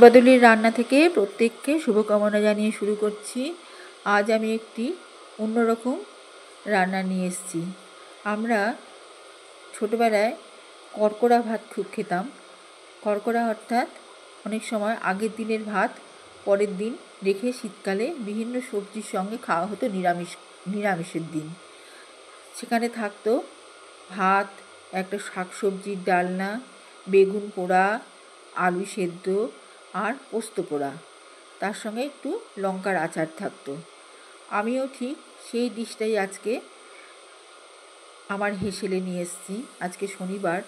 বদলির রান্না থেকে প্রত্যেককে শুভকামনা জানিয়ে শুরু করছি। আজ আমি একটি অন্যরকম রান্না নিয়ে এসেছি। আমরা ছোটোবেলায় কড়কড়া ভাত খুব খেতাম। কড়কড়া অর্থাৎ অনেক সময় আগের দিনের ভাত পরের দিন রেখে শীতকালে বিভিন্ন সবজির সঙ্গে খাওয়া হতো নিরামিষের দিন। সেখানে থাকতো ভাত, একটা শাকসবজির ডালনা, বেগুন পোড়া, আলু সেদ্ধ আর পোস্ত পোড়া, তার সঙ্গে একটু লঙ্কার আচার থাকতো। আমিও ঠিক সেই ডিশটাই আজকে আমার হেসেলে নিয়ে এসেছি। আজকে শনিবার,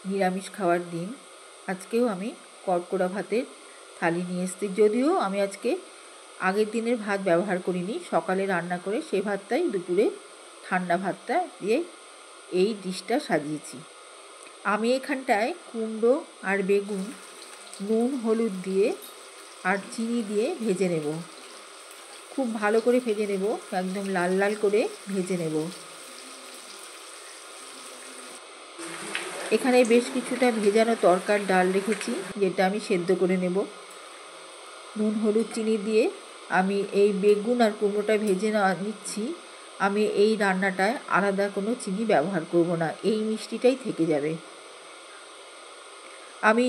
নিরামিষ খাওয়ার দিন। আজকেও আমি কড়কড়া ভাতের থালি নিয়ে এসেছি। যদিও আমি আজকে আগের দিনের ভাত ব্যবহার করিনি, সকালে রান্না করে সেই ভাতটাই দুপুরে ঠান্ডা ভাতটা দিয়ে এই ডিশটা সাজিয়েছি। আমি এখানটায় কুমড়ো আর বেগুন নুন হলুদ দিয়ে আর চিনি দিয়ে ভেজে নেব। খুব ভালো করে ভেজে নেব, একদম লাল লাল করে ভেজে নেব। এখানে বেশ কিছুটা ভেজানো তরকার ডাল রেখেছি, যেটা আমি সেদ্ধ করে নেব। নুন হলুদ চিনি দিয়ে আমি এই বেগুন আর কুমড়োটা ভেজে নিচ্ছি। আমি এই রান্নাটায় আলাদা কোনো চিনি ব্যবহার করব না, এই মিষ্টিটাই থেকে যাবে। আমি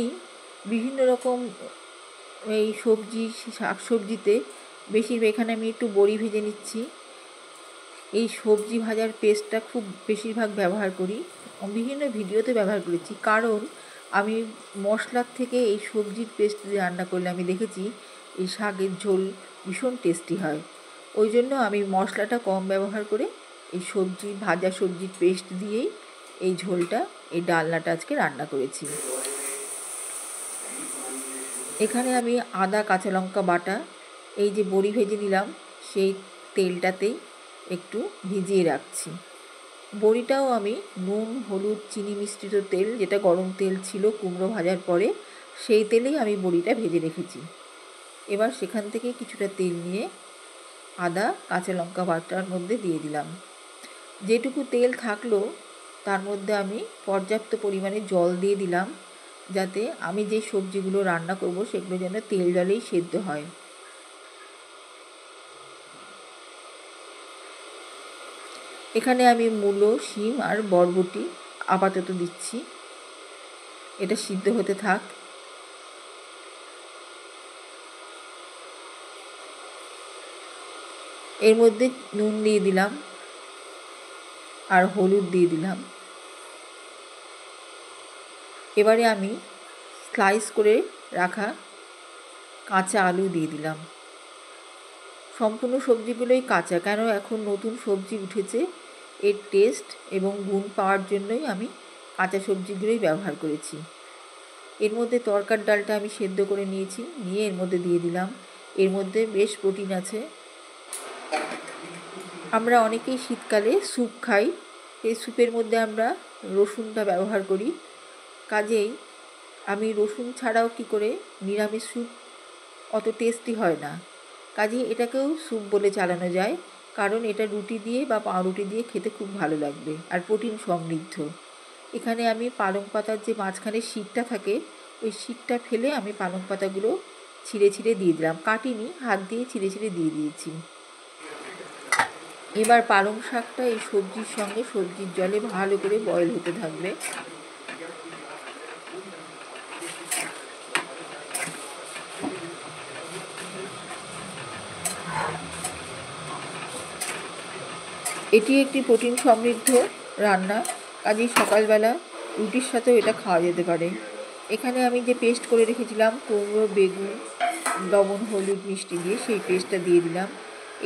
বিভিন্ন রকম এই শাকসবজিতে বেশিরভাগ এখানে আমি একটু বড়ি ভেজে নিচ্ছি। এই সবজি ভাজার পেস্টটা খুব বেশিরভাগ ব্যবহার করি, বিভিন্ন ভিডিওতে ব্যবহার করেছি, কারণ আমি মশলার থেকে এই সবজির পেস্ট দিয়ে রান্না করলে আমি দেখেছি এই শাকের ঝোল ভীষণ টেস্টি হয়। ওই জন্য আমি মশলাটা কম ব্যবহার করে এই ভাজা সবজির পেস্ট দিয়েই এই ঝোলটা, এই ডালনাটা আজকে রান্না করেছি। এখানে আমি আদা কাঁচা লঙ্কা বাটা, এই যে বড়ি ভেজে নিলাম সেই তেলটাতেই একটু ভিজিয়ে রাখছি। বড়িটাও আমি নুন হলুদ চিনি মিশ্রিত তেল, যেটা গরম তেল ছিল কুমড়ো ভাজার পরে, সেই তেলেই আমি বড়িটা ভেজে রেখেছি। এবার সেখান থেকে কিছুটা তেল নিয়ে আদা কাঁচা লঙ্কা বাটার মধ্যে দিয়ে দিলাম। যেটুকু তেল থাকলো তার মধ্যে আমি পর্যাপ্ত পরিমাণে জল দিয়ে দিলাম, যাতে আমি যে সবজিগুলো রান্না করব সেগুলো যেন তেল জলেই সেদ্ধ হয়। এখানে আমি মূলো, শিম আর বরবটি আপাতত দিচ্ছি, এটা সিদ্ধ হতে থাক। এর মধ্যে নুন দিয়ে দিলাম আর হলুদ দিয়ে দিলাম। এবারে আমি স্লাইস করে রাখা কাঁচা আলু দিয়ে দিলাম। সম্পূর্ণ সবজিগুলোই কাঁচা, কেন এখন নতুন সবজি উঠেছে, এর টেস্ট এবং গুণ পাওয়ার জন্যই আমি কাঁচা সবজিগুলোই ব্যবহার করেছি। এর মধ্যে তরকার ডালটা আমি সেদ্ধ করে নিয়েছি, নিয়ে এর মধ্যে দিয়ে দিলাম। এর মধ্যে বেশ প্রোটিন আছে। আমরা অনেকেই শীতকালে স্যুপ খাই, এই স্যুপের মধ্যে আমরা রসুনটা ব্যবহার করি। কাজেই আমি রসুন ছাড়াও কি করে নিরামিষ স্যুপ অত টেস্টি হয় না, কাজেই এটাকেও স্যুপ বলে চালানো যায়, কারণ এটা রুটি দিয়ে বা পাউরুটি দিয়ে খেতে খুব ভালো লাগবে আর প্রোটিন সমৃদ্ধ। এখানে আমি পালং পাতার যে মাঝখানে শীটটা থাকে, ওই শীটটা ফেলে আমি পালং পাতাগুলো ছিঁড়ে ছিঁড়ে দিয়ে দিলাম, কাটিনি, হাত দিয়ে ছিঁড়ে ছিঁড়ে দিয়ে দিয়েছি। এবার পালং শাকটা এই সবজির সঙ্গে সবজির জলে ভালো করে বয়েল হতে থাকবে। এটি একটি প্রোটিন সমৃদ্ধ রান্না, কাজেই সকালবেলা রুটির সাথেও এটা খাওয়া যেতে পারে। এখানে আমি যে পেস্ট করে রেখেছিলাম কুমড়ো বেগুন লবণ হলুদ মিষ্টি দিয়ে, সেই পেস্টটা দিয়ে দিলাম।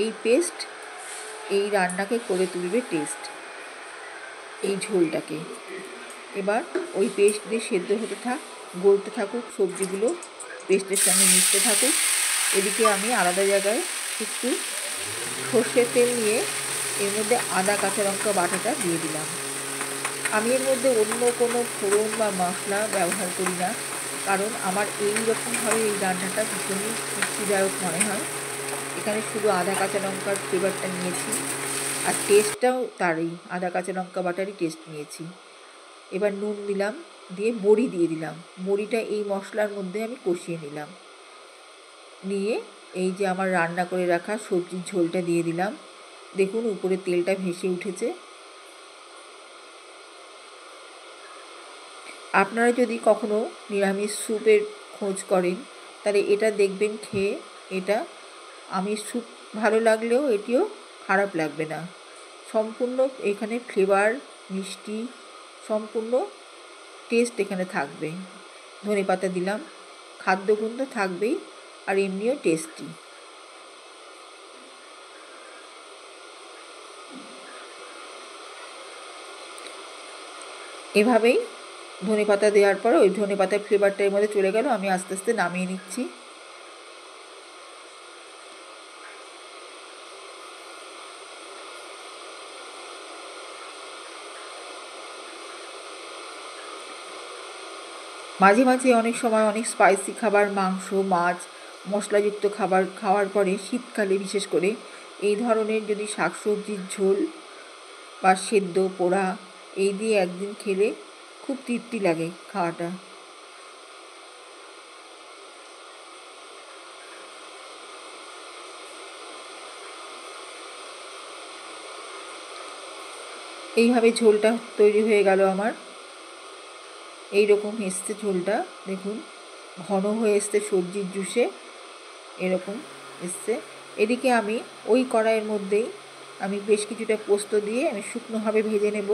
এই পেস্ট এই রান্নাকে করে তুলবে টেস্ট, এই ঝোলটাকে। এবার ওই পেস্ট দিয়ে সেদ্ধ হতে গলতে থাকুক, সবজিগুলো পেস্টের সঙ্গে মিশতে থাকুক। এদিকে আমি আলাদা জায়গায় একটু সর্ষের তেল নিয়ে এর মধ্যে আদা কাঁচা লঙ্কা বাটাটা দিয়ে দিলাম। আমি এর মধ্যে অন্য কোনো ফোড়ন বা মশলা ব্যবহার করি না, কারণ আমার এই রকমভাবে এই রান্নাটা ভীষণই তৃপ্তিদায়ক মনে হয়। এখানে শুধু আদা কাঁচা লঙ্কার ফ্লেভারটা নিয়েছি, আর টেস্টটাও তারই আদা কাঁচা লঙ্কা বাটারই টেস্ট নিয়েছি। এবার নুন দিলাম, দিয়ে বড়ি দিয়ে দিলাম। বড়িটা এই মশলার মধ্যে আমি কষিয়ে নিলাম। নিয়ে এই যে আমার রান্না করে রাখা সবজির ঝোলটা দিয়ে দিলাম। দেখুন উপরে তেলটা ভেসে উঠেছে। আপনারা যদি কখনো নিরামিষ স্যুপের খোঁজ করেন তাহলে এটা দেখবেন খেয়ে। এটা আমিষ স্যুপ ভালো লাগলেও এটিও খারাপ লাগবে না। সম্পূর্ণ এখানে ফ্লেভার, মিষ্টি, সম্পূর্ণ টেস্ট এখানে থাকবে। ধনেপাতা দিলাম, খাদ্যগুণ তো থাকবেই, আর এমনিও টেস্টি। এভাবেই ধনেপাতা দেওয়ার পর ওই ধনেপাতার ফ্লেভারটা এর মধ্যে চলে গেল। আমি আস্তে আস্তে নামিয়ে নিচ্ছি। মাঝে মাঝে অনেক সময় অনেক স্পাইসি খাবার, মাংস, মাছ, মশলাযুক্ত খাবার খাওয়ার পরে শীতকালে বিশেষ করে এই ধরনের যদি শাকসবজির ঝোল বা সেদ্ধ পোড়া এই দিয়ে একদিন খেলে খুব তৃপ্তি লাগে খাওয়াটা। এইভাবে ঝোলটা তৈরি হয়ে গেল আমার। এই রকম এসছে ঝোলটা, দেখুন ঘন হয়ে এসছে সবজির জুসে, এরকম এসছে। এদিকে আমি ওই কড়াইয়ের মধ্যেই আমি বেশ কিছুটা পোস্ত দিয়ে আমি শুকনোভাবে ভেজে নেব।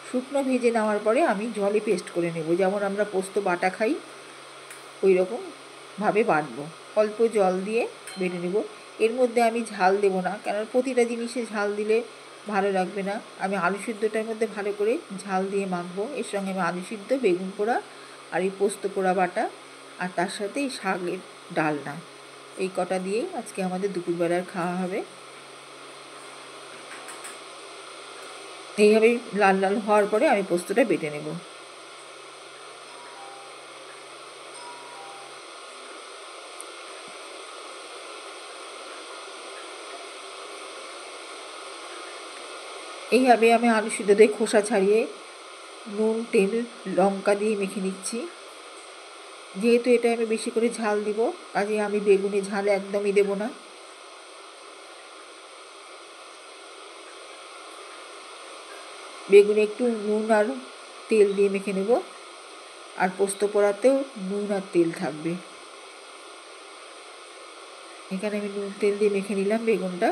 শুকনো ভেজে নেওয়ার পরে আমি জলে পেস্ট করে নেব, যেমন আমরা পোস্ত বাটা খাই ওই রকমভাবে বাটবো। অল্প জল দিয়ে বেটে নেব। এর মধ্যে আমি ঝাল দেব না, কেন প্রতিটা জিনিসে ঝাল দিলে ভালো লাগবে না। আমি আলু সিদ্ধটার মধ্যে ভালো করে ঝাল দিয়ে মাখবো। এর সঙ্গে আমি আলু সিদ্ধ, বেগুন পোড়া আর এই পোস্ত পোড়া বাটা, আর তার সাথে এই শাকের ডালনা, এই কটা দিয়েই আজকে আমাদের দুপুরবেলার খাওয়া হবে। এইভাবেই লাল লাল হওয়ার পরে আমি পোস্তটা বেটে নেব। এইভাবে আমি আলু সিদ্ধ দিয়ে খোসা ছাড়িয়ে নুন, তেল, লঙ্কা দিয়ে মেখে নিচ্ছি। যেহেতু এটা আমি বেশি করে ঝাল দিব, কাজে আমি বেগুনে ঝাল একদমই দেব না। বেগুনে একটু নুন আর তেল দিয়ে মেখে নেব, আর পোস্ত পোড়াতেও নুন আর তেল থাকবে। এখানে আমি নুন তেল দিয়ে মেখে নিলাম বেগুনটা।